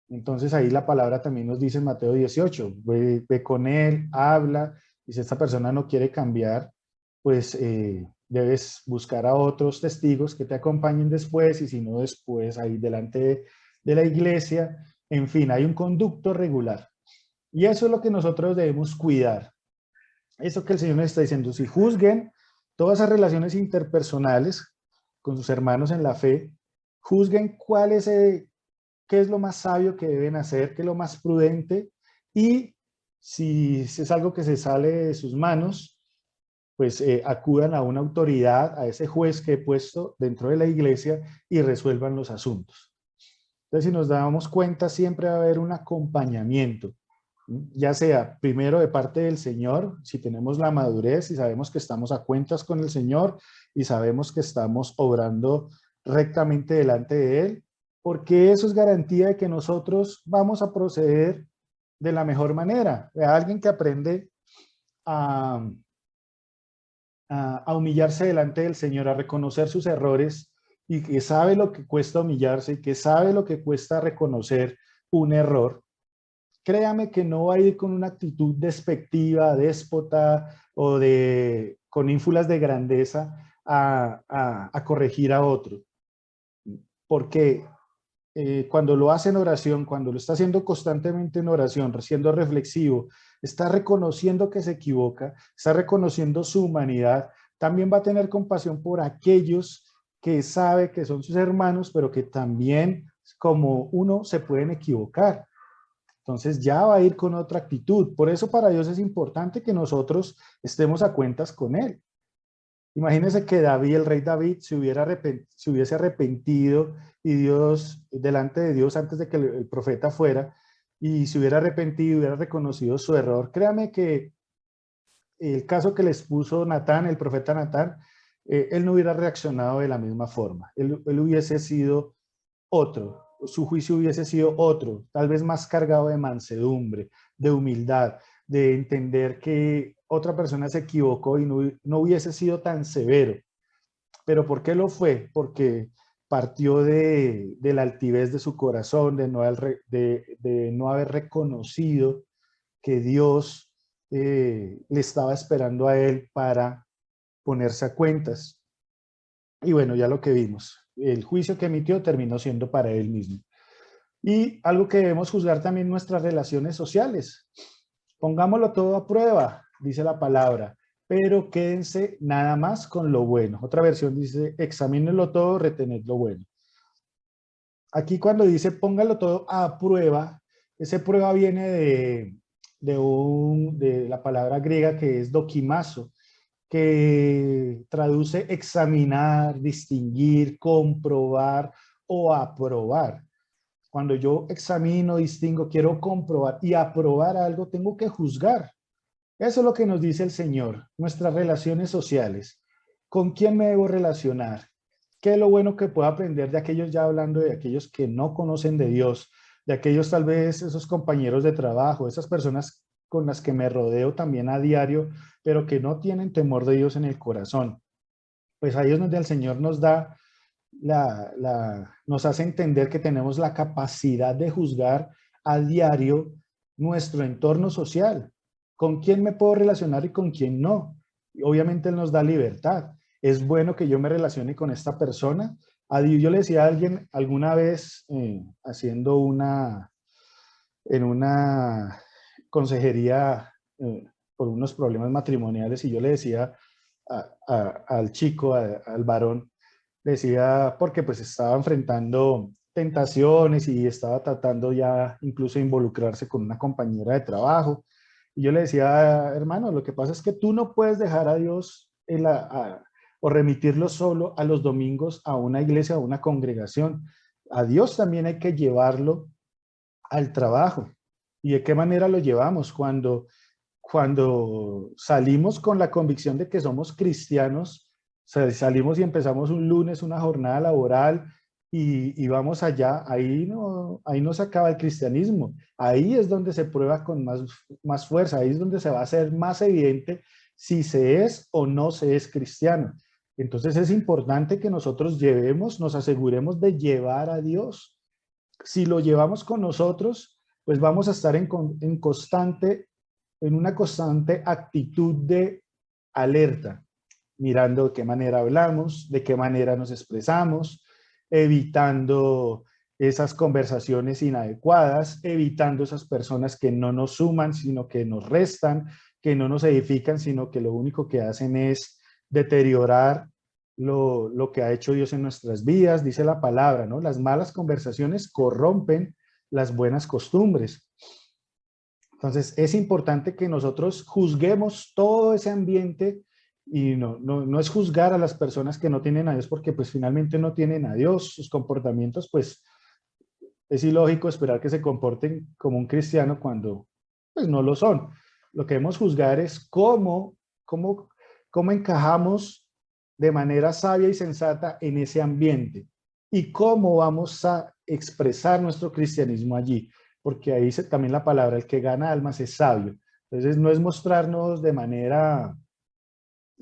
Entonces ahí la palabra también nos dice en Mateo 18, ve con él, habla, y si esta persona no quiere cambiar, pues debes buscar a otros testigos que te acompañen después, y si no después ahí delante de la iglesia. En fin, hay un conducto regular. Y eso es lo que nosotros debemos cuidar. Eso que el Señor nos está diciendo, si juzguen todas esas relaciones interpersonales con sus hermanos en la fe, juzguen qué es lo más sabio que deben hacer, qué es lo más prudente, y si es algo que se sale de sus manos, pues acudan a una autoridad, a ese juez que he puesto dentro de la iglesia y resuelvan los asuntos. Entonces, si nos damos cuenta, siempre va a haber un acompañamiento, ya sea primero de parte del Señor, si tenemos la madurez y sabemos que estamos a cuentas con el Señor y sabemos que estamos obrando rectamente delante de Él, porque eso es garantía de que nosotros vamos a proceder de la mejor manera. Alguien que aprende a, a humillarse delante del Señor, a reconocer sus errores y que sabe lo que cuesta humillarse y que sabe lo que cuesta reconocer un error, créame que no va a ir con una actitud despectiva, déspota o con ínfulas de grandeza a corregir a otro. Porque cuando lo hace en oración, cuando lo está haciendo constantemente en oración, siendo reflexivo, está reconociendo que se equivoca, está reconociendo su humanidad, también va a tener compasión por aquellos que sabe que son sus hermanos, pero que también, como uno, se pueden equivocar. Entonces ya va a ir con otra actitud. Por eso para Dios es importante que nosotros estemos a cuentas con Él. Imagínense que David, el rey David, se hubiese arrepentido y Dios, delante de Dios antes de que el profeta fuera, y se hubiera arrepentido, hubiera reconocido su error. Créame que el caso que les puso Natán, el profeta Natán, él no hubiera reaccionado de la misma forma. Él hubiese sido otro, su juicio hubiese sido otro, tal vez más cargado de mansedumbre, de humildad, de entender que otra persona se equivocó y no hubiese sido tan severo. ¿Pero por qué lo fue? Porque partió de la altivez de su corazón, de no haber reconocido que Dios le estaba esperando a él para ponerse a cuentas. Y bueno, ya lo que vimos, el juicio que emitió terminó siendo para él mismo. Y algo que debemos juzgar también nuestras relaciones sociales. Pongámoslo todo a prueba, dice la palabra, pero quédense nada más con lo bueno. Otra versión dice, examínenlo todo, retened lo bueno. Aquí cuando dice póngalo todo a prueba, esa prueba viene de la palabra griega que es dokimazo, que traduce examinar, distinguir, comprobar o aprobar. Cuando yo examino, distingo, quiero comprobar y aprobar algo, tengo que juzgar. Eso es lo que nos dice el Señor, nuestras relaciones sociales. ¿Con quién me debo relacionar? ¿Qué es lo bueno que puedo aprender de aquellos, ya hablando de aquellos que no conocen de Dios, de aquellos tal vez esos compañeros de trabajo, esas personas con las que me rodeo también a diario, pero que no tienen temor de Dios en el corazón? Pues ahí es donde el Señor nos da nos hace entender que tenemos la capacidad de juzgar a diario nuestro entorno social. ¿Con quién me puedo relacionar y con quién no? Y obviamente Él nos da libertad. Es bueno que yo me relacione con esta persona. Yo le decía a alguien alguna vez, haciendo en una consejería por unos problemas matrimoniales, y yo le decía al chico, al varón, decía, porque pues estaba enfrentando tentaciones y estaba tratando ya incluso de involucrarse con una compañera de trabajo. Y yo le decía, hermano, lo que pasa es que tú no puedes dejar a Dios o remitirlo solo a los domingos a una iglesia, a una congregación. A Dios también hay que llevarlo al trabajo. ¿Y de qué manera lo llevamos? Cuando salimos con la convicción de que somos cristianos, salimos y empezamos un lunes, una jornada laboral y vamos allá, ahí no se acaba el cristianismo. Ahí es donde se prueba con más fuerza, ahí es donde se va a hacer más evidente si se es o no se es cristiano. Entonces es importante que nosotros nos aseguremos de llevar a Dios. Si lo llevamos con nosotros, pues vamos a estar en una constante actitud de alerta, mirando de qué manera hablamos, de qué manera nos expresamos, evitando esas conversaciones inadecuadas, evitando esas personas que no nos suman, sino que nos restan, que no nos edifican, sino que lo único que hacen es deteriorar lo que ha hecho Dios en nuestras vidas. Dice la palabra, ¿no? Las malas conversaciones corrompen las buenas costumbres. Entonces, es importante que nosotros juzguemos todo ese ambiente y no es juzgar a las personas que no tienen a Dios porque pues finalmente no tienen a Dios. Sus comportamientos, pues es ilógico esperar que se comporten como un cristiano cuando pues no lo son. Lo que debemos juzgar es cómo encajamos de manera sabia y sensata en ese ambiente y cómo vamos a expresar nuestro cristianismo allí, porque ahí también la palabra, el que gana almas es sabio. Entonces no es mostrarnos de manera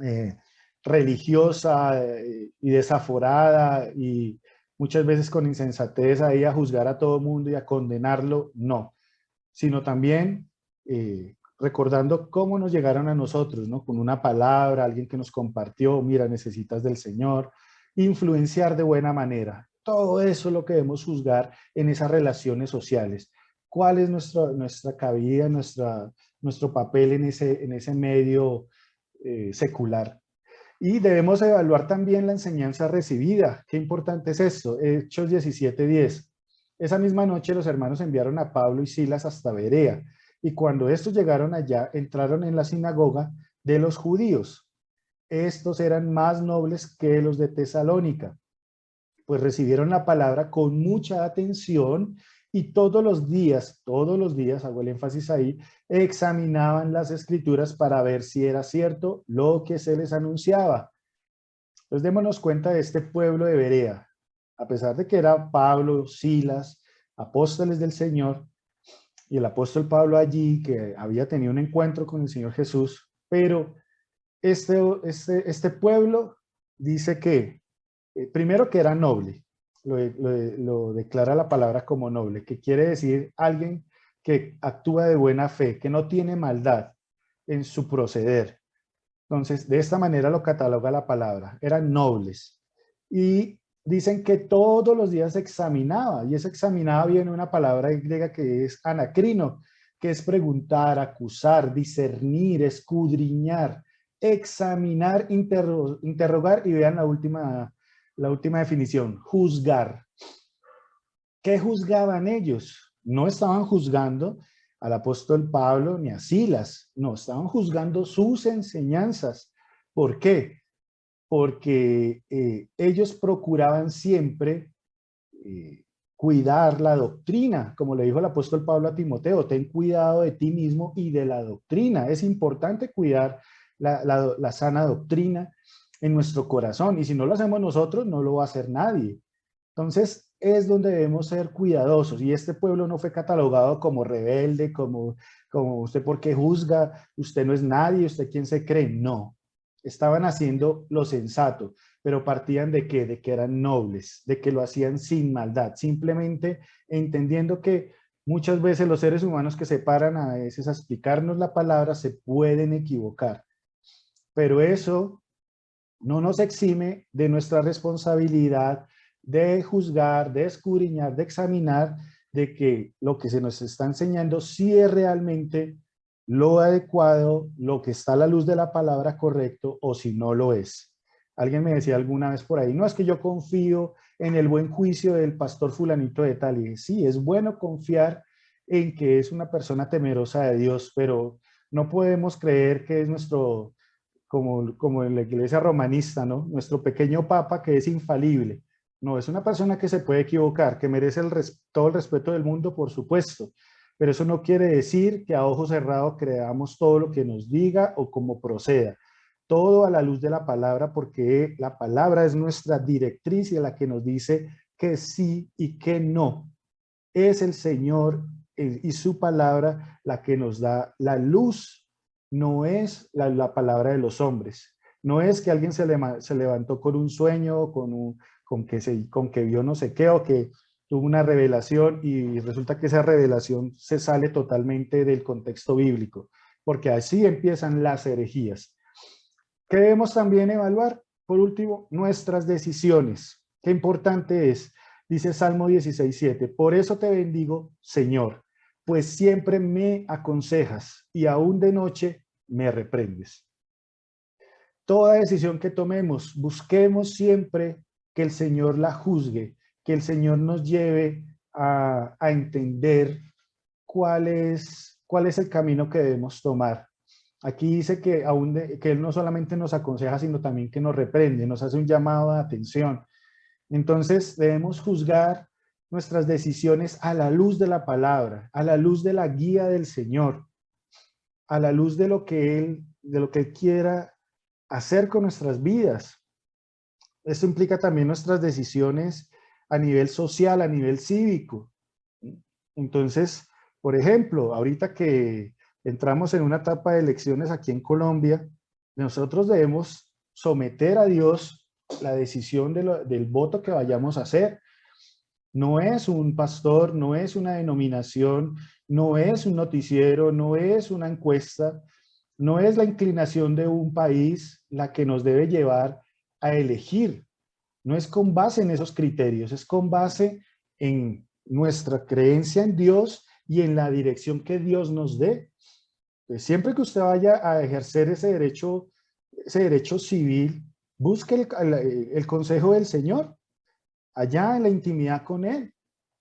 eh, religiosa y desaforada y muchas veces con insensatez ahí a juzgar a todo mundo y a condenarlo, no, sino también recordando cómo nos llegaron a nosotros, ¿no? Con una palabra, alguien que nos compartió, mira, necesitas del Señor, influenciar de buena manera. Todo eso es lo que debemos juzgar en esas relaciones sociales. ¿Cuál es nuestra cabida, nuestro papel en ese medio secular? Y debemos evaluar también la enseñanza recibida. Qué importante es esto. Hechos 17:10. Esa misma noche los hermanos enviaron a Pablo y Silas hasta Berea. Y cuando estos llegaron allá, entraron en la sinagoga de los judíos. Estos eran más nobles que los de Tesalónica, pues recibieron la palabra con mucha atención y todos los días, hago el énfasis ahí, examinaban las escrituras para ver si era cierto lo que se les anunciaba. Entonces démonos cuenta de este pueblo de Berea. A pesar de que era Pablo, Silas, apóstoles del Señor, y el apóstol Pablo allí, que había tenido un encuentro con el Señor Jesús, pero este pueblo dice que, primero que era noble, lo declara la palabra como noble, que quiere decir alguien que actúa de buena fe, que no tiene maldad en su proceder. Entonces, de esta manera lo cataloga la palabra. Eran nobles. Y dicen que todos los días examinaba, y ese examinaba viene una palabra griega que es anacrino, que es preguntar, acusar, discernir, escudriñar, examinar, interrogar, y vean la última definición, juzgar. ¿Qué juzgaban ellos? No estaban juzgando al apóstol Pablo ni a Silas, no, estaban juzgando sus enseñanzas. ¿Por qué? Porque ellos procuraban siempre cuidar la doctrina, como le dijo el apóstol Pablo a Timoteo, ten cuidado de ti mismo y de la doctrina. Es importante cuidar la sana doctrina en nuestro corazón, y si no lo hacemos nosotros, no lo va a hacer nadie. Entonces, es donde debemos ser cuidadosos, y este pueblo no fue catalogado como rebelde, como usted porque juzga, usted no es nadie, usted quién se cree, no. Estaban haciendo lo sensato, pero partían de qué, de que eran nobles, de que lo hacían sin maldad, simplemente entendiendo que muchas veces los seres humanos que se paran a veces a explicarnos la palabra se pueden equivocar, pero eso no nos exime de nuestra responsabilidad de juzgar, de escudriñar, de examinar, de que lo que se nos está enseñando sí es realmente lo adecuado, lo que está a la luz de la palabra correcto, o si no lo es. Alguien me decía alguna vez por ahí, no, es que yo confío en el buen juicio del pastor fulanito de tal. Y dije, sí, es bueno confiar en que es una persona temerosa de Dios, pero no podemos creer que es nuestro, como en la iglesia romanista, ¿no? Nuestro pequeño papa que es infalible. No, es una persona que se puede equivocar, que merece todo el respeto del mundo, por supuesto, pero eso no quiere decir que a ojo cerrado creamos todo lo que nos diga o como proceda. Todo a la luz de la palabra, porque la palabra es nuestra directriz y la que nos dice que sí y que no. Es el Señor y su palabra la que nos da la luz, no es la palabra de los hombres. No es que alguien se levantó con un sueño, con que vio no sé qué, o que tuvo una revelación y resulta que esa revelación se sale totalmente del contexto bíblico, porque así empiezan las herejías. ¿Qué debemos también evaluar? Por último, nuestras decisiones. Qué importante es. Dice Salmo 16:7, por eso te bendigo, Señor, pues siempre me aconsejas y aún de noche me reprendes. Toda decisión que tomemos, busquemos siempre que el Señor la juzgue, que el Señor nos lleve a entender cuál es el camino que debemos tomar. Aquí dice que, que Él no solamente nos aconseja, sino también que nos reprende, nos hace un llamado de atención. Entonces debemos juzgar nuestras decisiones a la luz de la palabra, a la luz de la guía del Señor, a la luz de lo que Él quiera hacer con nuestras vidas. Esto implica también nuestras decisiones a nivel social, a nivel cívico. Entonces, por ejemplo, ahorita que entramos en una etapa de elecciones aquí en Colombia, nosotros debemos someter a Dios la decisión del voto que vayamos a hacer. No es un pastor, no es una denominación, no es un noticiero, no es una encuesta, no es la inclinación de un país la que nos debe llevar a elegir. No es con base en esos criterios, es con base en nuestra creencia en Dios y en la dirección que Dios nos dé. Pues siempre que usted vaya a ejercer ese derecho civil, busque el consejo del Señor, allá en la intimidad con Él,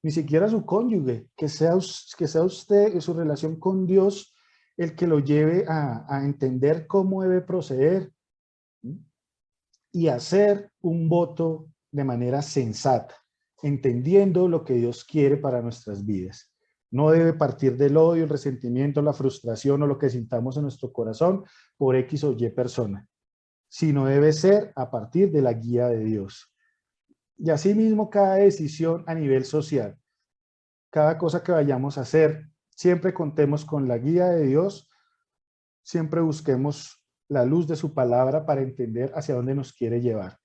ni siquiera su cónyuge, que sea usted en su relación con Dios el que lo lleve a entender cómo debe proceder y hacer un voto de manera sensata, entendiendo lo que Dios quiere para nuestras vidas. No debe partir del odio, el resentimiento, la frustración o lo que sintamos en nuestro corazón por X o Y persona, sino debe ser a partir de la guía de Dios. Y asimismo, cada decisión a nivel social, cada cosa que vayamos a hacer, siempre contemos con la guía de Dios, siempre busquemos la luz de su palabra para entender hacia dónde nos quiere llevar.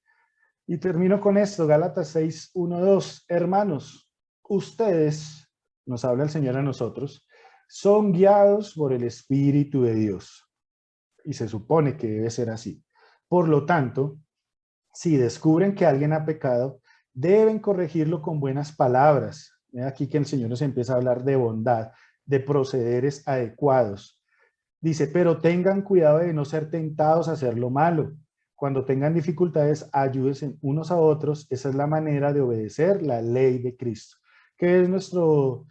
Y termino con esto, Gálatas 6, 1, 2. Hermanos, ustedes, nos habla el Señor a nosotros, son guiados por el Espíritu de Dios. Y se supone que debe ser así. Por lo tanto, si descubren que alguien ha pecado, Deben corregirlo con buenas palabras. Aquí que el Señor nos empieza a hablar de bondad, de procederes adecuados. Dice, pero tengan cuidado de no ser tentados a hacer lo malo. Cuando tengan dificultades, ayúdense unos a otros. Esa es la manera de obedecer la ley de Cristo, que es nuestro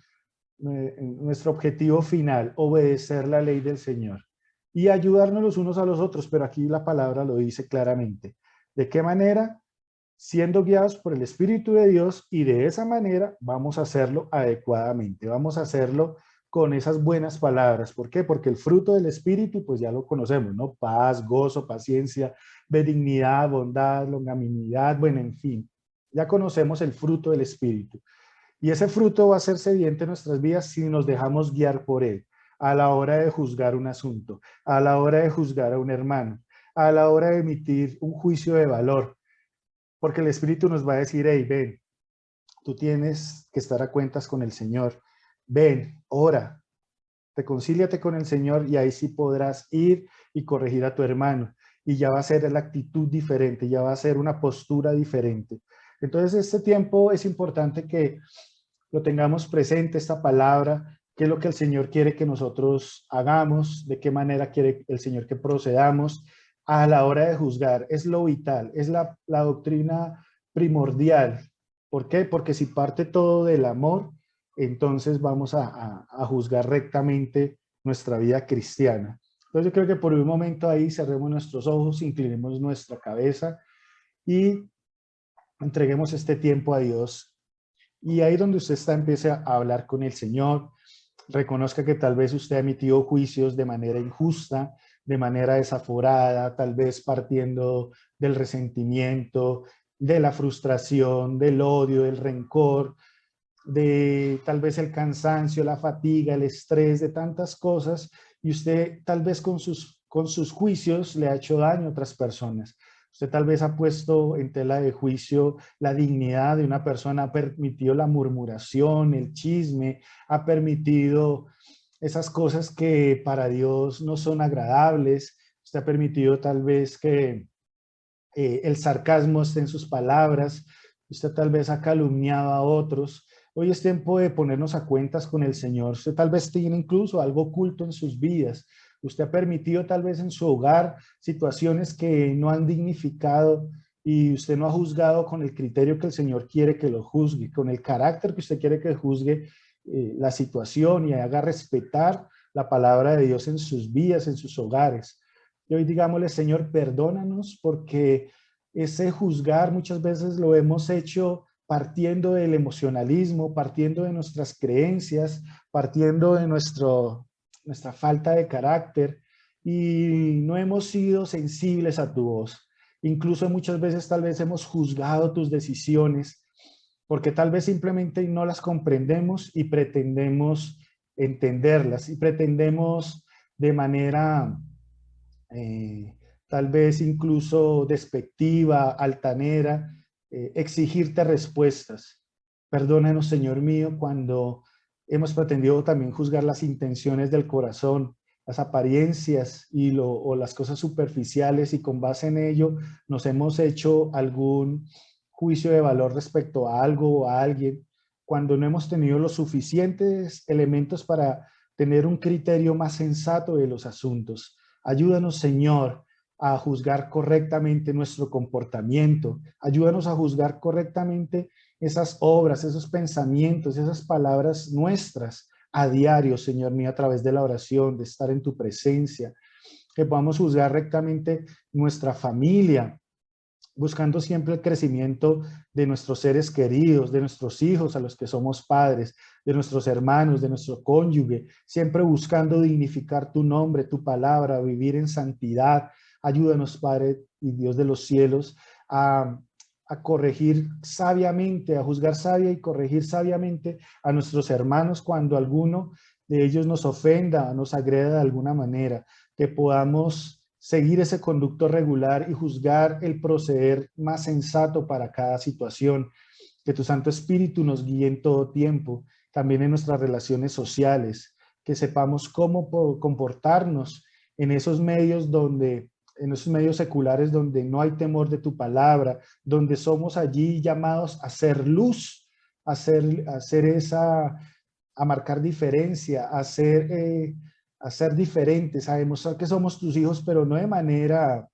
objetivo final, obedecer la ley del Señor y ayudarnos los unos a los otros, pero aquí la palabra lo dice claramente. ¿De qué manera? Siendo guiados por el Espíritu de Dios, y de esa manera vamos a hacerlo adecuadamente, vamos a hacerlo con esas buenas palabras. ¿Por qué? Porque el fruto del Espíritu, pues ya lo conocemos, ¿no? Paz, gozo, paciencia, benignidad, bondad, longanimidad, bueno, en fin, ya conocemos el fruto del Espíritu. Y ese fruto va a hacerse evidente en nuestras vidas si nos dejamos guiar por él, a la hora de juzgar un asunto, a la hora de juzgar a un hermano, a la hora de emitir un juicio de valor, porque el Espíritu nos va a decir, hey, ven, tú tienes que estar a cuentas con el Señor, ven, ora, reconcíliate con el Señor y ahí sí podrás ir y corregir a tu hermano. Y ya va a ser la actitud diferente, ya va a ser una postura diferente. Entonces, este tiempo es importante que lo tengamos presente, esta palabra, qué es lo que el Señor quiere que nosotros hagamos, de qué manera quiere el Señor que procedamos a la hora de juzgar. Es lo vital, es la doctrina primordial. ¿Por qué? Porque si parte todo del amor, entonces vamos a juzgar rectamente nuestra vida cristiana. Entonces yo creo que por un momento ahí cerremos nuestros ojos, inclinemos nuestra cabeza y entreguemos este tiempo a Dios. Y ahí donde usted está, empiece a hablar con el Señor, reconozca que tal vez usted ha emitido juicios de manera injusta, de manera desaforada, tal vez partiendo del resentimiento, de la frustración, del odio, del rencor, de tal vez el cansancio, la fatiga, el estrés, de tantas cosas, y usted tal vez con sus juicios le ha hecho daño a otras personas. Usted tal vez ha puesto en tela de juicio la dignidad de una persona, ha permitido la murmuración, el chisme, ha permitido esas cosas que para Dios no son agradables. Usted ha permitido tal vez que el sarcasmo esté en sus palabras. Usted tal vez ha calumniado a otros. Hoy es tiempo de ponernos a cuentas con el Señor. Usted tal vez tiene incluso algo oculto en sus vidas. Usted ha permitido tal vez en su hogar situaciones que no han dignificado y usted no ha juzgado con el criterio que el Señor quiere que lo juzgue, con el carácter que usted quiere que juzgue la situación y haga respetar la palabra de Dios en sus vidas, en sus hogares. Y hoy digámosle, Señor, perdónanos porque ese juzgar muchas veces lo hemos hecho partiendo del emocionalismo, partiendo de nuestras creencias, partiendo de nuestra falta de carácter y no hemos sido sensibles a tu voz. Incluso muchas veces tal vez hemos juzgado tus decisiones porque tal vez simplemente no las comprendemos y pretendemos entenderlas y pretendemos de manera tal vez incluso despectiva, altanera, exigirte respuestas. Perdónanos, Señor mío, cuando hemos pretendido también juzgar las intenciones del corazón, las apariencias o las cosas superficiales y con base en ello nos hemos hecho algún juicio de valor respecto a algo o a alguien, cuando no hemos tenido los suficientes elementos para tener un criterio más sensato de los asuntos. Ayúdanos, Señor, a juzgar correctamente nuestro comportamiento. Ayúdanos a juzgar correctamente esas obras, esos pensamientos, esas palabras nuestras a diario, Señor mío, a través de la oración, de estar en tu presencia. Que podamos juzgar rectamente nuestra familia, buscando siempre el crecimiento de nuestros seres queridos, de nuestros hijos a los que somos padres, de nuestros hermanos, de nuestro cónyuge, siempre buscando dignificar tu nombre, tu palabra, vivir en santidad. Ayúdanos, Padre y Dios de los cielos, a corregir sabiamente, a juzgar sabia y corregir sabiamente a nuestros hermanos cuando alguno de ellos nos ofenda, nos agreda de alguna manera, que podamos seguir ese conducto regular y juzgar el proceder más sensato para cada situación. Que tu Santo Espíritu nos guíe en todo tiempo, también en nuestras relaciones sociales, que sepamos cómo comportarnos en esos medios donde en esos medios seculares donde no hay temor de tu palabra, donde somos allí llamados a ser luz, a hacer esa, a marcar diferencia, a ser diferentes, a demostrar que somos tus hijos, pero no de manera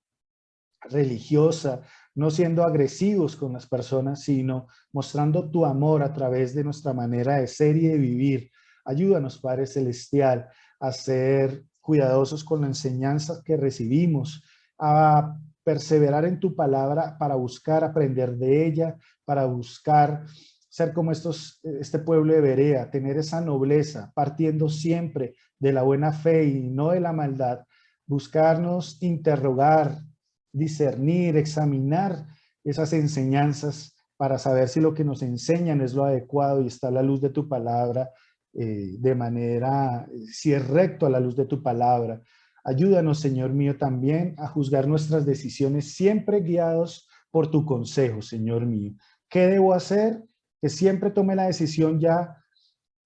religiosa, no siendo agresivos con las personas, sino mostrando tu amor a través de nuestra manera de ser y de vivir. Ayúdanos, Padre Celestial, a ser cuidadosos con la enseñanza que recibimos, a perseverar en tu palabra para buscar aprender de ella, para buscar ser como este pueblo de Berea, tener esa nobleza, partiendo siempre de la buena fe y no de la maldad, buscarnos interrogar, discernir, examinar esas enseñanzas para saber si lo que nos enseñan es lo adecuado y está a la luz de tu palabra, de manera, si es recto a la luz de tu palabra. Ayúdanos, Señor mío, también a juzgar nuestras decisiones siempre guiados por tu consejo, Señor mío. ¿Qué debo hacer? Que siempre tome la decisión ya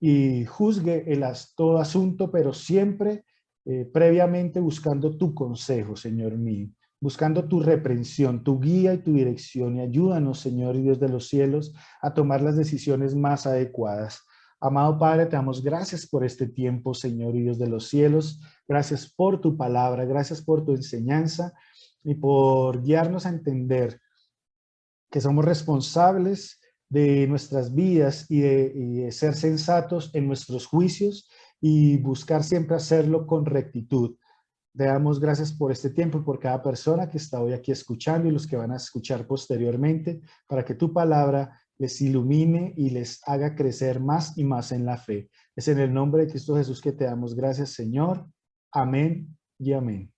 y juzgue todo asunto, pero siempre previamente buscando tu consejo, Señor mío, buscando tu reprensión, tu guía y tu dirección. Y ayúdanos, Señor y Dios de los cielos, a tomar las decisiones más adecuadas. Amado Padre, te damos gracias por este tiempo, Señor y Dios de los cielos. Gracias por tu palabra, gracias por tu enseñanza y por guiarnos a entender que somos responsables de nuestras vidas y de ser sensatos en nuestros juicios y buscar siempre hacerlo con rectitud. Te damos gracias por este tiempo y por cada persona que está hoy aquí escuchando y los que van a escuchar posteriormente, para que tu palabra les ilumine y les haga crecer más y más en la fe. Es en el nombre de Cristo Jesús que te damos gracias, Señor. Amén y amén.